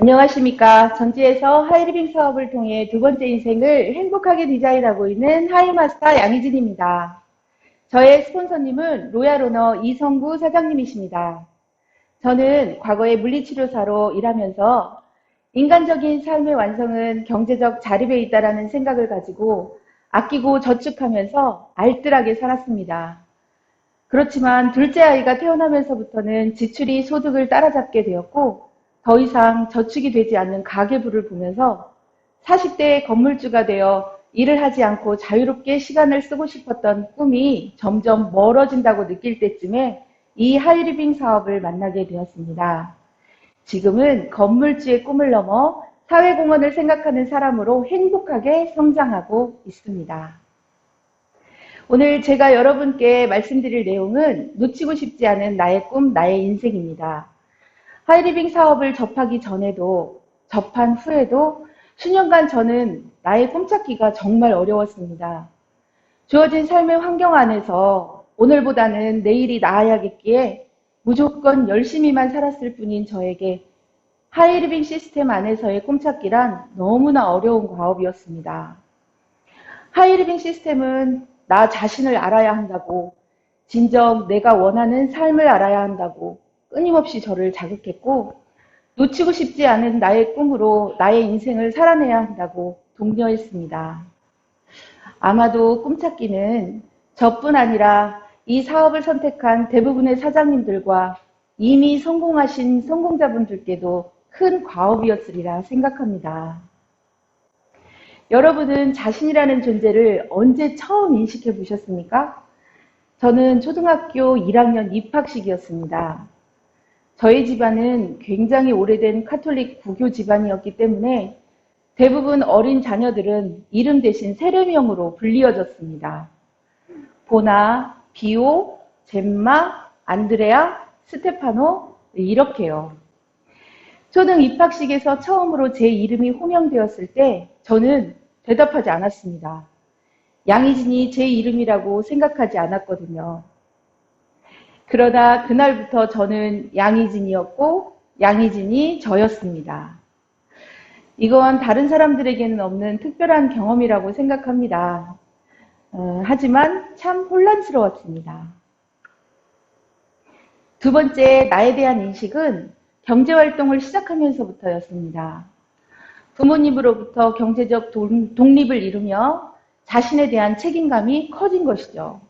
안녕하십니까. 전지에서 하이리빙 사업을 통해 두 번째 인생을 행복하게 디자인하고 있는 하이마스터 양희진입니다. 저의 스폰서님은 로얄오너 이성구 사장님이십니다. 저는 과거에 물리치료사로 일하면서 인간적인 삶의 완성은 경제적 자립에 있다라는 생각을 가지고 아끼고 저축하면서 알뜰하게 살았습니다. 그렇지만 둘째 아이가 태어나면서부터는 지출이 소득을 따라잡게 되었고 더 이상 저축이 되지 않는 가계부를 보면서 40대의 건물주가 되어 일을 하지 않고 자유롭게 시간을 쓰고 싶었던 꿈이 점점 멀어진다고 느낄 때쯤에 이 하이리빙 사업을 만나게 되었습니다. 지금은 건물주의 꿈을 넘어 사회공헌을 생각하는 사람으로 행복하게 성장하고 있습니다. 오늘 제가 여러분께 말씀드릴 내용은 놓치고 싶지 않은 나의 꿈, 나의 인생입니다. 하이리빙 사업을 접하기 전에도 접한 후에도 수년간 저는 나의 꿈 찾기가 정말 어려웠습니다. 주어진 삶의 환경 안에서 오늘보다는 내일이 나아야겠기에 무조건 열심히만 살았을 뿐인 저에게 하이리빙 시스템 안에서의 꿈 찾기란 너무나 어려운 과업이었습니다. 하이리빙 시스템은 나 자신을 알아야 한다고, 진정 내가 원하는 삶을 알아야 한다고 끊임없이 저를 자극했고, 놓치고 싶지 않은 나의 꿈으로 나의 인생을 살아내야 한다고 독려했습니다. 아마도 꿈찾기는 저뿐 아니라 이 사업을 선택한 대부분의 사장님들과 이미 성공하신 성공자분들께도 큰 과업이었으리라 생각합니다. 여러분은 자신이라는 존재를 언제 처음 인식해 보셨습니까? 저는 초등학교 1학년 입학식이었습니다. 저희 집안은 굉장히 오래된 카톨릭 구교 집안이었기 때문에 대부분 어린 자녀들은 이름 대신 세례명으로 불리어졌습니다. 보나, 비오, 젬마, 안드레아, 스테파노 이렇게요. 초등 입학식에서 처음으로 제 이름이 호명되었을 때 저는 대답하지 않았습니다. 양희진이 제 이름이라고 생각하지 않았거든요. 그러다 그날부터 저는 양희진이었고 양희진이 저였습니다. 이건 다른 사람들에게는 없는 특별한 경험이라고 생각합니다. 하지만 참 혼란스러웠습니다. 두 번째, 나에 대한 인식은 경제활동을 시작하면서부터였습니다. 부모님으로부터 경제적 독립을 이루며 자신에 대한 책임감이 커진 것이죠.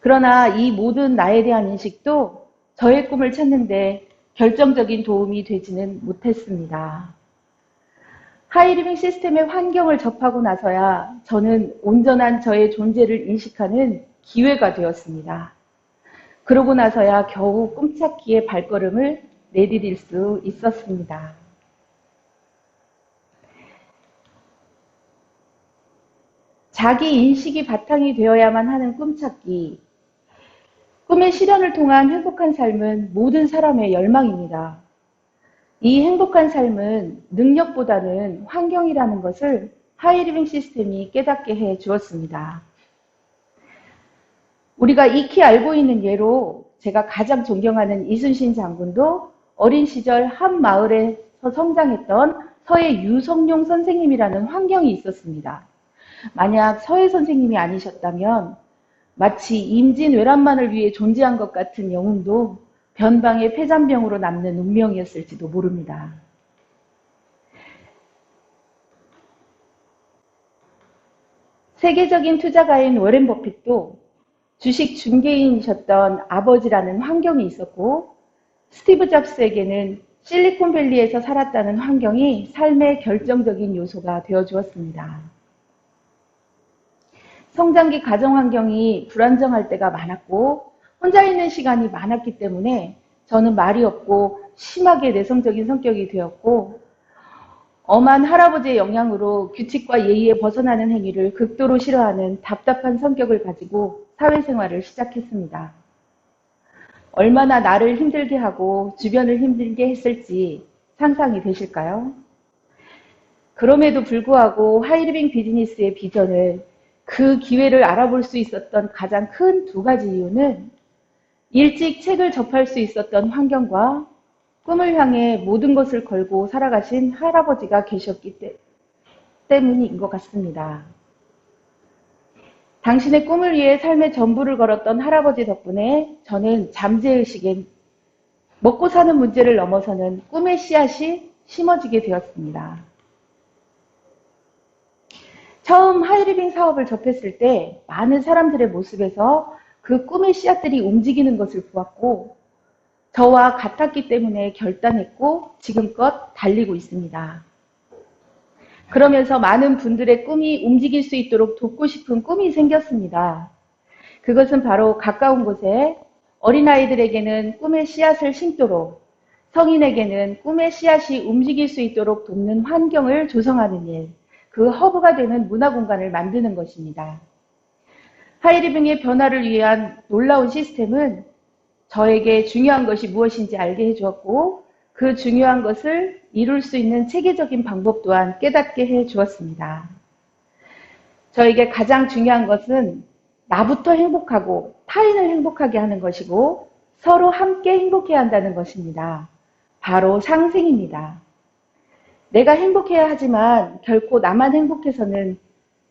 그러나 이 모든 나에 대한 인식도 저의 꿈을 찾는데 결정적인 도움이 되지는 못했습니다. 하이리빙 시스템의 환경을 접하고 나서야 저는 온전한 저의 존재를 인식하는 기회가 되었습니다. 그러고 나서야 겨우 꿈찾기의 발걸음을 내디딜 수 있었습니다. 자기 인식이 바탕이 되어야만 하는 꿈찾기. 꿈의 실현을 통한 행복한 삶은 모든 사람의 열망입니다. 이 행복한 삶은 능력보다는 환경이라는 것을 하이리빙 시스템이 깨닫게 해 주었습니다. 우리가 익히 알고 있는 예로 제가 가장 존경하는 이순신 장군도 어린 시절 한 마을에서 성장했던 서해 유성룡 선생님이라는 환경이 있었습니다. 만약 서해 선생님이 아니셨다면 마치 임진왜란만을 위해 존재한 것 같은 영웅도 변방의 폐잔병으로 남는 운명이었을지도 모릅니다. 세계적인 투자가인 워렌 버핏도 주식 중개인이셨던 아버지라는 환경이 있었고 스티브 잡스에게는 실리콘밸리에서 살았다는 환경이 삶의 결정적인 요소가 되어 주었습니다. 성장기 가정 환경이 불안정할 때가 많았고 혼자 있는 시간이 많았기 때문에 저는 말이 없고 심하게 내성적인 성격이 되었고 엄한 할아버지의 영향으로 규칙과 예의에 벗어나는 행위를 극도로 싫어하는 답답한 성격을 가지고 사회생활을 시작했습니다. 얼마나 나를 힘들게 하고 주변을 힘들게 했을지 상상이 되실까요? 그럼에도 불구하고 하이리빙 비즈니스의 비전을 그 기회를 알아볼 수 있었던 가장 큰 두 가지 이유는 일찍 책을 접할 수 있었던 환경과 꿈을 향해 모든 것을 걸고 살아가신 할아버지가 계셨기 때문인 것 같습니다. 당신의 꿈을 위해 삶의 전부를 걸었던 할아버지 덕분에 저는 잠재의식에 먹고 사는 문제를 넘어서는 꿈의 씨앗이 심어지게 되었습니다. 처음 하이리빙 사업을 접했을 때 많은 사람들의 모습에서 그 꿈의 씨앗들이 움직이는 것을 보았고 저와 같았기 때문에 결단했고 지금껏 달리고 있습니다. 그러면서 많은 분들의 꿈이 움직일 수 있도록 돕고 싶은 꿈이 생겼습니다. 그것은 바로 가까운 곳에 어린아이들에게는 꿈의 씨앗을 심도록 성인에게는 꿈의 씨앗이 움직일 수 있도록 돕는 환경을 조성하는 일, 그 허브가 되는 문화공간을 만드는 것입니다. 하이리빙의 변화를 위한 놀라운 시스템은 저에게 중요한 것이 무엇인지 알게 해주었고 그 중요한 것을 이룰 수 있는 체계적인 방법 또한 깨닫게 해주었습니다. 저에게 가장 중요한 것은 나부터 행복하고 타인을 행복하게 하는 것이고 서로 함께 행복해야 한다는 것입니다. 바로 상생입니다. 내가 행복해야 하지만 결코 나만 행복해서는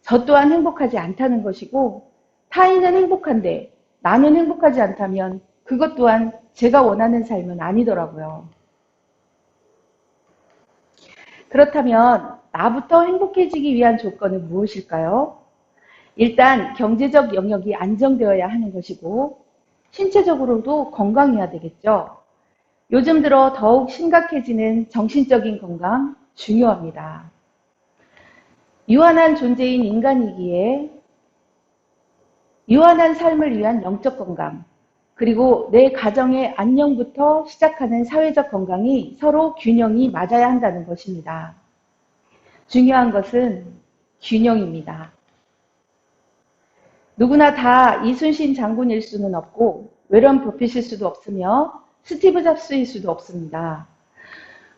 저 또한 행복하지 않다는 것이고 타인은 행복한데 나는 행복하지 않다면 그것 또한 제가 원하는 삶은 아니더라고요. 그렇다면 나부터 행복해지기 위한 조건은 무엇일까요? 일단 경제적 영역이 안정되어야 하는 것이고 신체적으로도 건강해야 되겠죠. 요즘 들어 더욱 심각해지는 정신적인 건강 중요합니다. 유한한 존재인 인간이기에 유한한 삶을 위한 영적 건강, 그리고 내 가정의 안녕부터 시작하는 사회적 건강이 서로 균형이 맞아야 한다는 것입니다. 중요한 것은 균형입니다. 누구나 다 이순신 장군일 수는 없고 웨런 버핏일 수도 없으며 스티브 잡스일 수도 없습니다.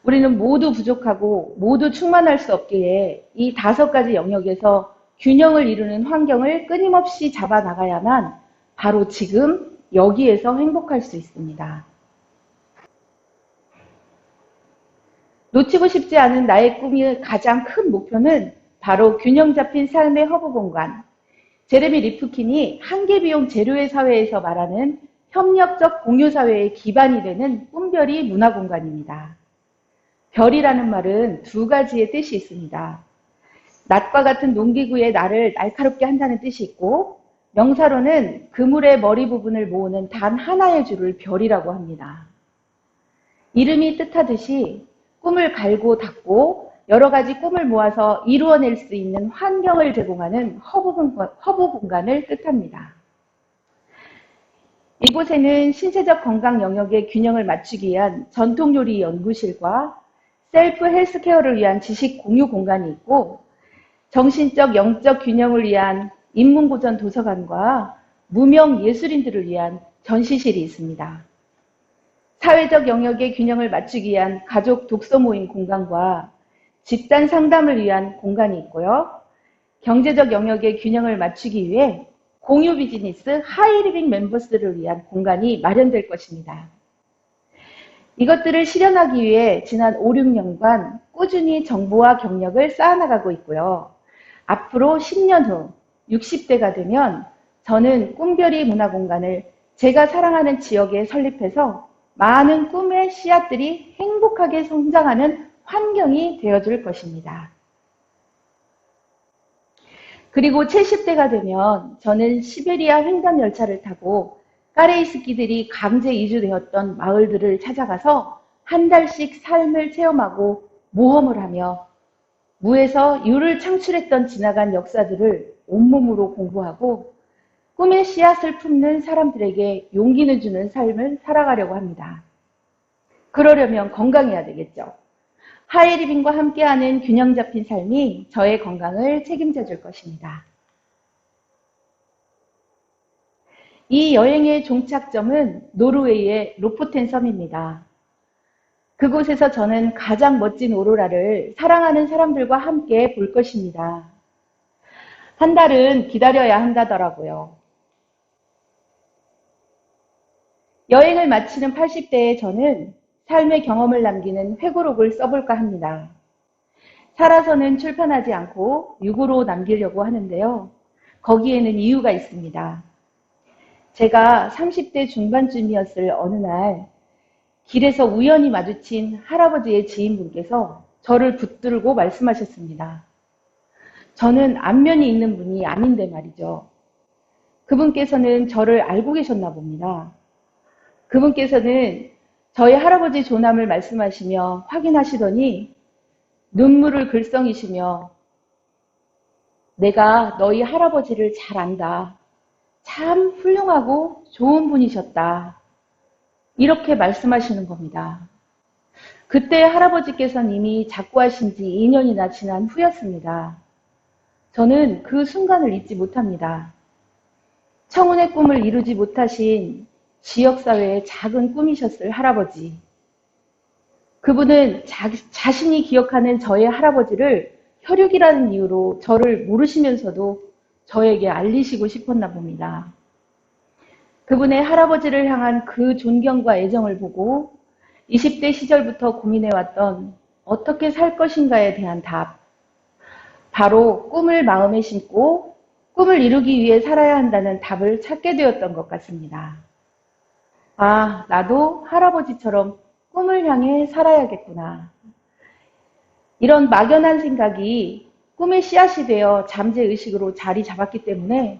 우리는 모두 부족하고 모두 충만할 수 없기에 이 5가지 영역에서 균형을 이루는 환경을 끊임없이 잡아 나가야만 바로 지금 여기에서 행복할 수 있습니다. 놓치고 싶지 않은 나의 꿈의 가장 큰 목표는 바로 균형 잡힌 삶의 허브 공간, 제레미 리프킨이 한계 비용 제로의 사회에서 말하는 협력적 공유 사회의 기반이 되는 꿈별이 문화 공간입니다. 별이라는 말은 2가지의 뜻이 있습니다. 낮과 같은 농기구의 나를 날카롭게 한다는 뜻이 있고 명사로는 그물의 머리 부분을 모으는 단 하나의 줄을 별이라고 합니다. 이름이 뜻하듯이 꿈을 갈고 닦고 여러 가지 꿈을 모아서 이루어낼 수 있는 환경을 제공하는 허브 공간을 뜻합니다. 이곳에는 신체적 건강 영역의 균형을 맞추기 위한 전통요리 연구실과 셀프 헬스케어를 위한 지식 공유 공간이 있고 정신적 영적 균형을 위한 인문고전 도서관과 무명 예술인들을 위한 전시실이 있습니다. 사회적 영역의 균형을 맞추기 위한 가족 독서 모임 공간과 집단 상담을 위한 공간이 있고요. 경제적 영역의 균형을 맞추기 위해 공유 비즈니스 하이리빙 멤버스를 위한 공간이 마련될 것입니다. 이것들을 실현하기 위해 지난 5, 6년간 꾸준히 정보와 경력을 쌓아나가고 있고요. 앞으로 10년 후 60대가 되면 저는 꿈별이 문화공간을 제가 사랑하는 지역에 설립해서 많은 꿈의 씨앗들이 행복하게 성장하는 환경이 되어줄 것입니다. 그리고 70대가 되면 저는 시베리아 횡단 열차를 타고 까레이스키들이 강제 이주되었던 마을들을 찾아가서 한 달씩 삶을 체험하고 모험을 하며 무에서 유를 창출했던 지나간 역사들을 온몸으로 공부하고 꿈의 씨앗을 품는 사람들에게 용기를 주는 삶을 살아가려고 합니다. 그러려면 건강해야 되겠죠. 하이리빙과 함께하는 균형 잡힌 삶이 저의 건강을 책임져 줄 것입니다. 이 여행의 종착점은 노르웨이의 로포텐 섬입니다. 그곳에서 저는 가장 멋진 오로라를 사랑하는 사람들과 함께 볼 것입니다. 한 달은 기다려야 한다더라고요. 여행을 마치는 80대의 저는 삶의 경험을 남기는 회고록을 써볼까 합니다. 살아서는 출판하지 않고 유고로 남기려고 하는데요. 거기에는 이유가 있습니다. 제가 30대 중반쯤이었을 어느 날 길에서 우연히 마주친 할아버지의 지인분께서 저를 붙들고 말씀하셨습니다. 저는 안면이 있는 분이 아닌데 말이죠. 그분께서는 저를 알고 계셨나 봅니다. 그분께서는 저희 할아버지 조남을 말씀하시며 확인하시더니 눈물을 글썽이시며 내가 너희 할아버지를 잘 안다. 참 훌륭하고 좋은 분이셨다. 이렇게 말씀하시는 겁니다. 그때 할아버지께서는 이미 작고하신 지 2년이나 지난 후였습니다. 저는 그 순간을 잊지 못합니다. 청운의 꿈을 이루지 못하신 지역사회의 작은 꿈이셨을 할아버지. 그분은 자신이 기억하는 저의 할아버지를 혈육이라는 이유로 저를 모르시면서도 저에게 알리시고 싶었나 봅니다. 그분의 할아버지를 향한 그 존경과 애정을 보고 20대 시절부터 고민해왔던 어떻게 살 것인가에 대한 답. 바로 꿈을 마음에 심고 꿈을 이루기 위해 살아야 한다는 답을 찾게 되었던 것 같습니다. 아, 나도 할아버지처럼 꿈을 향해 살아야겠구나. 이런 막연한 생각이 꿈의 씨앗이 되어 잠재의식으로 자리 잡았기 때문에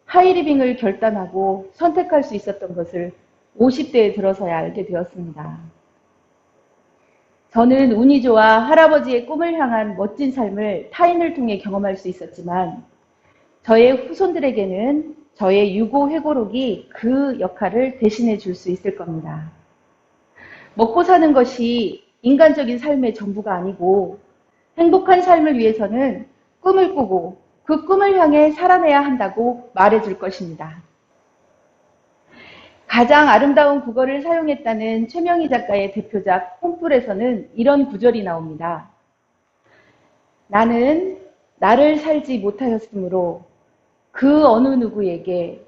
하이리빙을 결단하고 선택할 수 있었던 것을 50대에 들어서야 알게 되었습니다. 저는 운이 좋아 할아버지의 꿈을 향한 멋진 삶을 타인을 통해 경험할 수 있었지만 저의 후손들에게는 저의 유고 회고록이 그 역할을 대신해 줄 수 있을 겁니다. 먹고 사는 것이 인간적인 삶의 전부가 아니고 행복한 삶을 위해서는 꿈을 꾸고 그 꿈을 향해 살아내야 한다고 말해줄 것입니다. 가장 아름다운 국어를 사용했다는 최명희 작가의 대표작 홈플에서는 이런 구절이 나옵니다. 나는 나를 살지 못하였으므로 그 어느 누구에게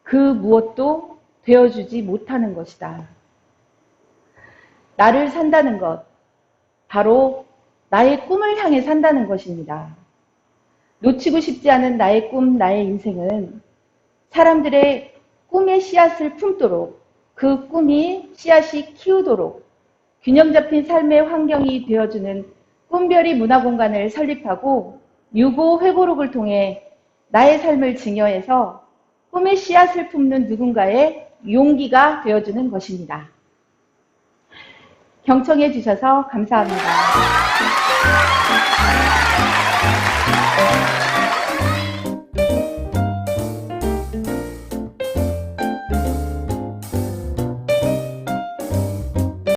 그 무엇도 되어주지 못하는 것이다. 나를 산다는 것, 바로 나의 꿈을 향해 산다는 것입니다. 놓치고 싶지 않은 나의 꿈, 나의 인생은 사람들의 꿈의 씨앗을 품도록 그 꿈이 씨앗이 키우도록 균형 잡힌 삶의 환경이 되어주는 꿈별이 문화공간을 설립하고 유고 회고록을 통해 나의 삶을 증여해서 꿈의 씨앗을 품는 누군가의 용기가 되어주는 것입니다. 경청해 주셔서 감사합니다.